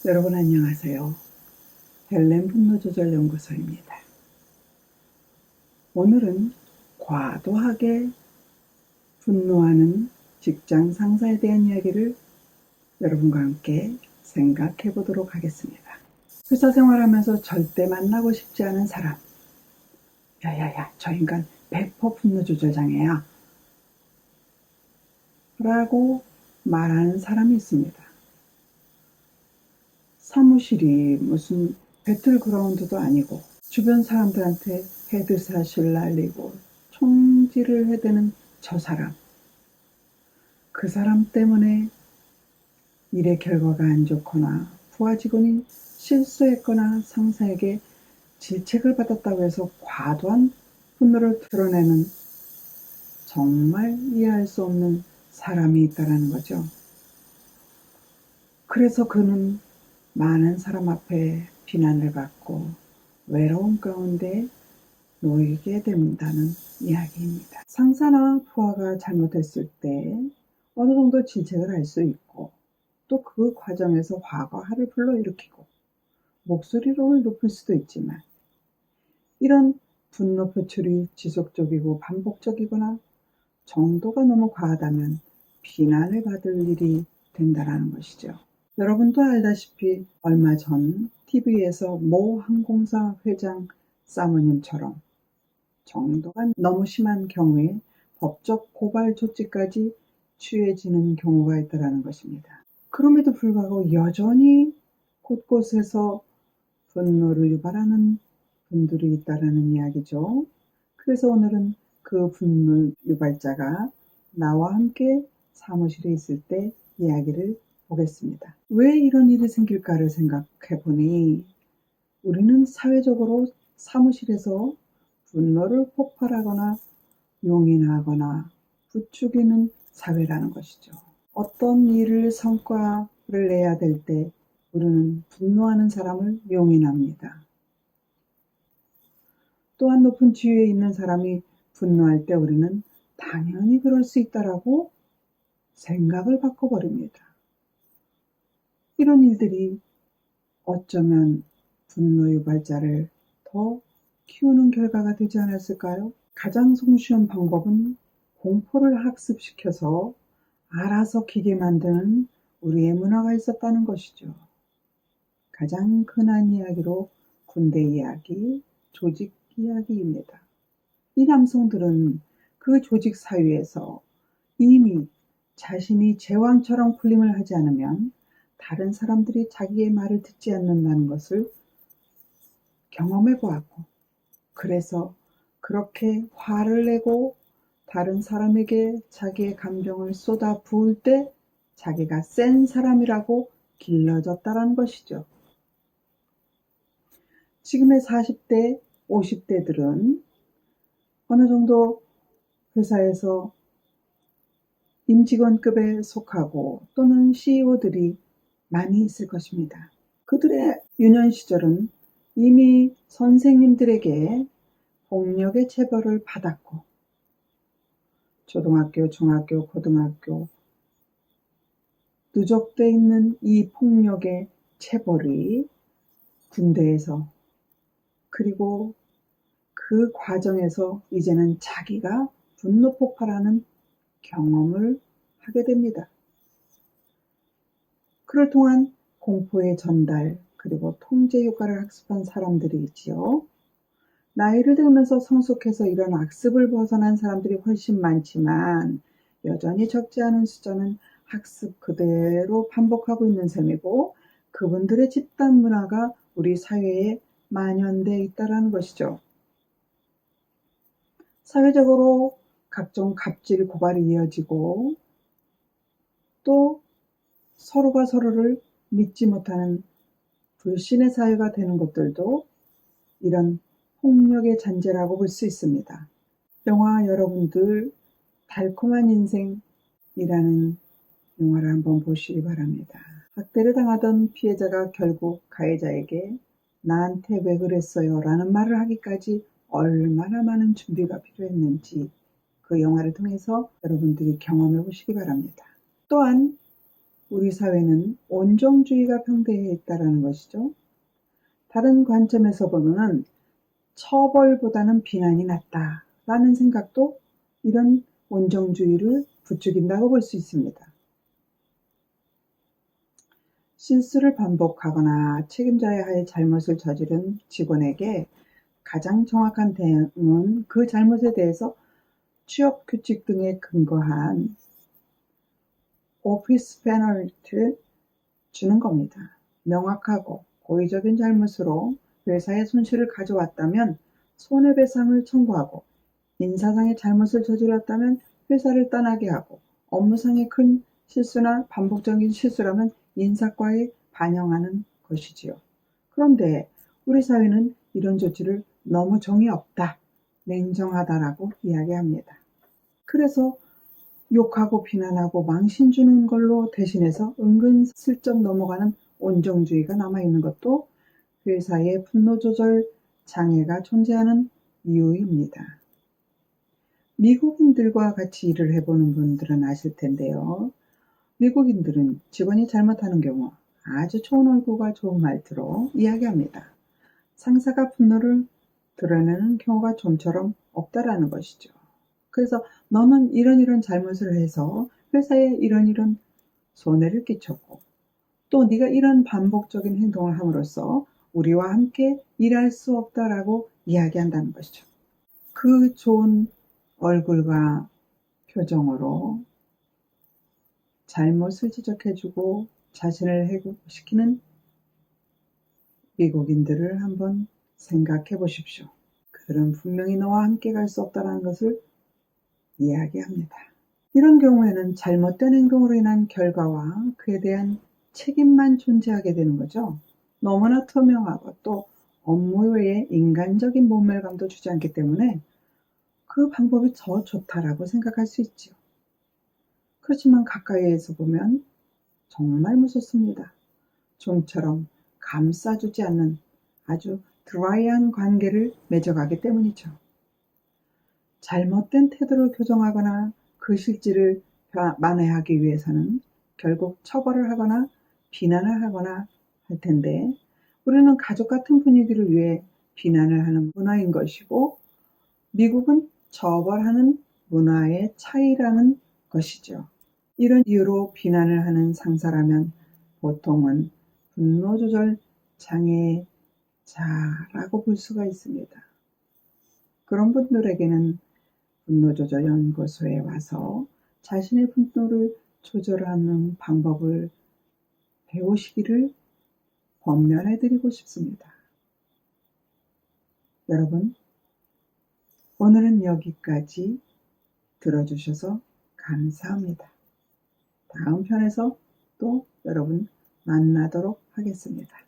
여러분 안녕하세요. 헬렌 분노조절연구소입니다. 오늘은 과도하게 분노하는 직장 상사에 대한 이야기를 여러분과 함께 생각해 보도록 하겠습니다. 회사 생활하면서 절대 만나고 싶지 않은 사람. 야야야, 저 인간 100% 분노조절장애야 라고 말하는 사람이 있습니다. 사무실이 무슨 배틀그라운드도 아니고 주변 사람들한테 헤드샷을 날리고 총질을 해대는 저 사람. 그 사람 때문에 일의 결과가 안 좋거나 부하 직원이 실수했거나 상사에게 질책을 받았다고 해서 과도한 분노를 드러내는 정말 이해할 수 없는 사람이 있다는 거죠. 그래서 그는 많은 사람 앞에 비난을 받고 외로운 가운데 놓이게 된다는 이야기입니다. 상사나 부하가 잘못했을 때 어느 정도 질책을 할 수 있고 또 그 과정에서 화가 화를 불러일으키고 목소리를 높일 수도 있지만 이런 분노 표출이 지속적이고 반복적이거나 정도가 너무 과하다면 비난을 받을 일이 된다는 것이죠. 여러분도 알다시피 얼마 전 TV에서 모 항공사 회장 사모님처럼 정도가 너무 심한 경우에 법적 고발 조치까지 취해지는 경우가 있다는 것입니다. 그럼에도 불구하고 여전히 곳곳에서 분노를 유발하는 분들이 있다는 이야기죠. 그래서 오늘은 그 분노 유발자가 나와 함께 사무실에 있을 때 이야기를 보겠습니다. 왜 이런 일이 생길까를 생각해 보니 우리는 사회적으로 사무실에서 분노를 폭발하거나 용인하거나 부추기는 사회라는 것이죠. 어떤 일을 성과를 내야 될 때 우리는 분노하는 사람을 용인합니다. 또한 높은 지위에 있는 사람이 분노할 때 우리는 당연히 그럴 수 있다라고 생각을 바꿔버립니다. 이런 일들이 어쩌면 분노 유발자를 더 키우는 결과가 되지 않았을까요? 가장 손쉬운 방법은 공포를 학습시켜서 알아서 기게 만드는 우리의 문화가 있었다는 것이죠. 가장 흔한 이야기로 군대 이야기, 조직 이야기입니다. 이 남성들은 그 조직 사회에서 이미 자신이 제왕처럼 군림을 하지 않으면 다른 사람들이 자기의 말을 듣지 않는다는 것을 경험해 보았고, 그래서 그렇게 화를 내고 다른 사람에게 자기의 감정을 쏟아 부을 때 자기가 센 사람이라고 길러졌다는 것이죠. 지금의 40대, 50대들은 어느 정도 회사에서 임직원급에 속하고 또는 CEO들이 많이 있을 것입니다. 그들의 유년 시절은 이미 선생님들에게 폭력의 체벌을 받았고 초등학교, 중학교, 고등학교 누적되어 있는 이 폭력의 체벌이 군대에서 그리고 그 과정에서 이제는 자기가 분노 폭발하는 경험을 하게 됩니다. 그를 통한 공포의 전달 그리고 통제 효과를 학습한 사람들이 있지요. 나이를 들면서 성숙해서 이런 악습을 벗어난 사람들이 훨씬 많지만 여전히 적지 않은 숫자는 학습 그대로 반복하고 있는 셈이고 그분들의 집단 문화가 우리 사회에 만연되어 있다는 것이죠. 사회적으로 각종 갑질 고발이 이어지고 또 서로가 서로를 믿지 못하는 불신의 사회가 되는 것들도 이런 폭력의 잔재라고 볼 수 있습니다. 영화 여러분들 달콤한 인생이라는 영화를 한번 보시기 바랍니다. 학대를 당하던 피해자가 결국 가해자에게 나한테 왜 그랬어요? 라는 말을 하기까지 얼마나 많은 준비가 필요했는지 그 영화를 통해서 여러분들이 경험해 보시기 바랍니다. 또한 우리 사회는 온정주의가 평대해 있다는 것이죠. 다른 관점에서 보면 처벌보다는 비난이 낫다라는 생각도 이런 온정주의를 부추긴다고 볼 수 있습니다. 실수를 반복하거나 책임져야 할 잘못을 저지른 직원에게 가장 정확한 대응은 그 잘못에 대해서 취업 규칙 등에 근거한 오피스 페널티를 주는 겁니다. 명확하고 고의적인 잘못으로 회사에 손실을 가져왔다면 손해배상을 청구하고, 인사상의 잘못을 저질렀다면 회사를 떠나게 하고, 업무상의 큰 실수나 반복적인 실수라면 인사과에 반영하는 것이지요. 그런데 우리 사회는 이런 조치를 너무 정이 없다, 냉정하다라고 이야기합니다. 그래서 욕하고 비난하고 망신 주는 걸로 대신해서 은근슬쩍 넘어가는 온정주의가 남아있는 것도 회사의 분노 조절 장애가 존재하는 이유입니다. 미국인들과 같이 일을 해보는 분들은 아실 텐데요. 미국인들은 직원이 잘못하는 경우 아주 좋은 얼굴과 좋은 말투로 이야기합니다. 상사가 분노를 드러내는 경우가 좀처럼 없다라는 것이죠. 그래서 너는 이런 잘못을 해서 회사에 이런 손해를 끼쳤고, 또 네가 이런 반복적인 행동을 함으로써 우리와 함께 일할 수 없다라고 이야기한다는 것이죠. 그 좋은 얼굴과 표정으로 잘못을 지적해주고 자신을 회복시키는 미국인들을 한번 생각해 보십시오. 그들은 분명히 너와 함께 갈 수 없다는 것을 이야기합니다. 이런 경우에는 잘못된 행동으로 인한 결과와 그에 대한 책임만 존재하게 되는 거죠. 너무나 투명하고 또 업무 외에 인간적인 모멸감도 주지 않기 때문에 그 방법이 더 좋다라고 생각할 수 있죠. 그렇지만 가까이에서 보면 정말 무섭습니다. 좀처럼 감싸주지 않는 아주 드라이한 관계를 맺어가기 때문이죠. 잘못된 태도를 교정하거나 그 실질을 만회하기 위해서는 결국 처벌을 하거나 비난을 하거나 할 텐데, 우리는 가족 같은 분위기를 위해 비난을 하는 문화인 것이고, 미국은 처벌하는 문화의 차이라는 것이죠. 이런 이유로 비난을 하는 상사라면 보통은 분노조절 장애자라고 볼 수가 있습니다. 그런 분들에게는 분노조절연구소에 와서 자신의 분노를 조절하는 방법을 배우시기를 권면해드리고 싶습니다. 여러분, 오늘은 여기까지 들어주셔서 감사합니다. 다음 편에서 또 여러분 만나도록 하겠습니다.